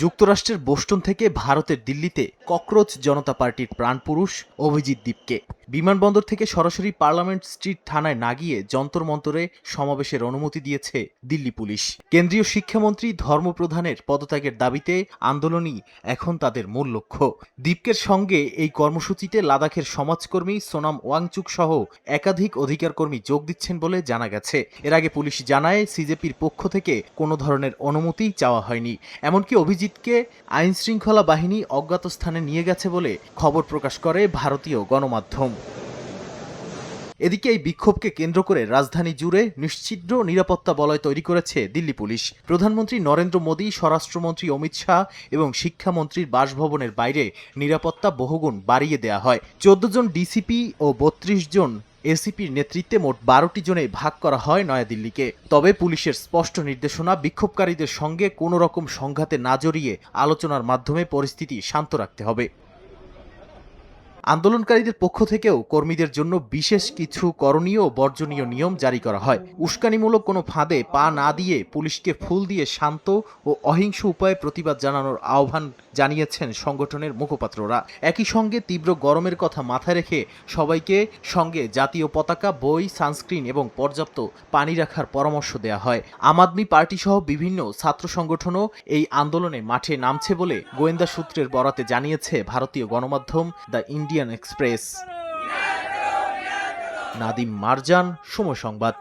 যুক্তরাষ্ট্রের বোস্টন থেকে ভারতের দিল্লিতে ককরোচ জনতা পার্টির প্রাণপুরুষ অভিজিৎ দীপকে বিমানবন্দর থেকে সরাসরি পার্লামেন্ট স্ট্রিট থানায় না গিয়ে যন্তর মন্তরে সমাবেশের অনুমতি দিয়েছে দিল্লি পুলিশ। কেন্দ্রীয় শিক্ষামন্ত্রী ধর্মপ্রধানের পদত্যাগের দাবিতে আন্দোলনই এখন তাদের মূল লক্ষ্য। দীপকের সঙ্গে এই কর্মসূচিতে লাদাখের সমাজকর্মী সোনাম ওয়াংচুক সহ একাধিক অধিকারকর্মী যোগ দিচ্ছেন বলে জানা গেছে। এর আগে পুলিশ জানায় সিজেপির পক্ষ থেকে কোনো ধরনের অনুমতি চাওয়া হয়নি। এমনকি অভিজিৎকে আইনশৃঙ্খলা বাহিনী অজ্ঞাত স্থানে নিয়ে গেছে বলে খবর প্রকাশ করে ভারতীয় গণমাধ্যম। এদিকে এই বিক্ষোভকে কেন্দ্র করে রাজধানী জুড়ে নিশ্ছিদ্র নিরাপত্তা বলয় তৈরি করেছে দিল্লি পুলিশ। প্রধানমন্ত্রী নরেন্দ্র মোদী, স্বরাষ্ট্রমন্ত্রী অমিত শাহ এবং শিক্ষামন্ত্রীর বাসভবনের বাইরে নিরাপত্তা বহুগুণ বাড়িয়ে দেয়া হয়। 14 জন ডিসিপি ও 32 জন এসিপির নেতৃত্বে মোট 12টি জনে ভাগ করা হয় নয়াদিল্লিকে। তবে পুলিশের স্পষ্ট নির্দেশনা, বিক্ষোভকারীদের সঙ্গে কোনো রকম সংঘাতে না জড়িয়ে আলোচনার মাধ্যমে পরিস্থিতি শান্ত রাখতে হবে। আন্দোলনকারীদের পক্ষ থেকেও কর্মীদের জন্য বিশেষ কিছু করণীয় ও বর্জনীয় নিয়ম জারি করা হয়। উস্কানিমূলক কোনো ফাঁদে পা না দিয়ে পুলিশকে ফুল দিয়ে শান্ত ও অহিংস উপায়ে প্রতিবাদ জানানোর আহ্বান জানিয়েছেন সংগঠনের মুখপাত্ররা। একই সঙ্গে তীব্র গরমের কথা মাথায় রেখে সবাইকে সঙ্গে জাতীয় পতাকা, বই, সানস্ক্রিন এবং পর্যাপ্ত পানি রাখার পরামর্শ দেওয়া হয়। আম আদমি পার্টি সহ বিভিন্ন ছাত্র সংগঠনও এই আন্দোলনে মাঠে নামছে বলে গোয়েন্দা সূত্রের বরাতে জানিয়েছে ভারতীয় গণমাধ্যম the Indian Express. Nadim Marjan, সময় সংবাদ।